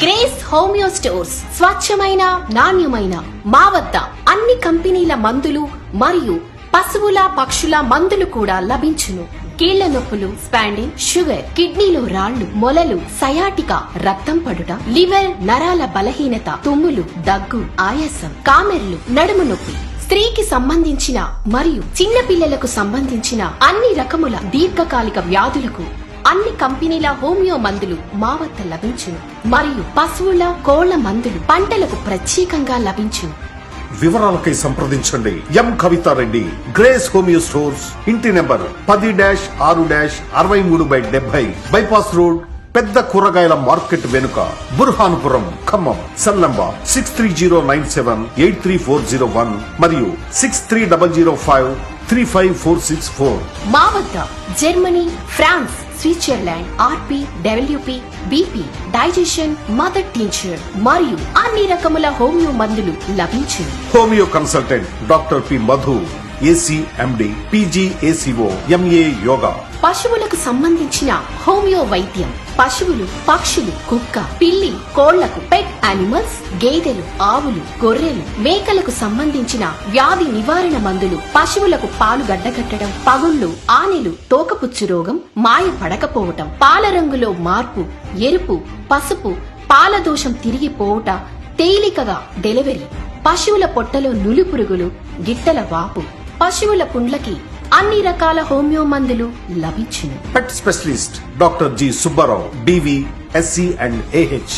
Grace homeo stores స్వచ్ఛమైన నాణ్యమైన మా వద్ద అన్ని కంపెనీల మందులు మరియు పశువుల పక్షుల మందులు కూడా లభించును. కీళ్ల నొప్పులు, స్పాండిన్, షుగర్, కిడ్నీలో రాళ్లు, మొలలు, సయాటికా, రక్తం పడుట, లివర్, నరాల బలహీనత, తుమ్ములు, దగ్గు, ఆయాసం, కామెర్లు, నడుము నొప్పి, స్త్రీకి సంబంధించిన మరియు చిన్న పిల్లలకు సంబంధించిన అన్ని రకముల దీర్ఘకాలిక వ్యాధులకు అన్ని కంపెనీల హోమియో మందులు మా వద్ద లభించును. మరియు పశువుల, కోళ్ల మందులు పంటలకు ప్రత్యేకంగా లభించును. వివరాలకై సంప్రదించండి ఎం కవితారెడ్డి, గ్రేస్ హోమియో స్టోర్స్, ఇంటి నెంబర్ 10-6-63/70, బైపాస్ రోడ్, పెద్ద కూరగాయల మార్కెట్ వెనుక, బుర్హాన్పురం, ఖమ్మం. సెల్ నంబర్ 6309783401 మరియు 6300535464. మా వద్ద Germany, France, Switzerland, RP, WP, BP, digestion, mother tincture మరియు అన్ని రకముల హోమియో మందులు లభించును. Homeo consultant doctor P Madhu, AC MD, PG ACO, MA yoga. పశువులకు సంబంధించిన హోమియో వైద్యం పశువులు, పక్షులు, కుక్క, పిల్లి, కోళ్లకు, పెట్ యానిమల్స్, గేదెలు, ఆవులు, గొర్రెలు, మేకలకు సంబంధించిన వ్యాధి నివారణ మందులు, పశువులకు పాలు గడ్డగట్టడం, పగుళ్లు, ఆనెలు, తోకపుచ్చు రోగం, మాయ పడకపోవటం, పాల రంగులో మార్పు, ఎరుపు, పసుపు, పాలదోషం తిరిగిపోవుట, తేలికగా డెలివరీ, పశువుల పొట్టలో నులి పురుగులు, గిట్టల వాపు, పశువుల పుండ్లకి అన్ని రకాల హోమియో మందులు లభించును. Pet specialist doctor G Subbarao, DV, SC and AH.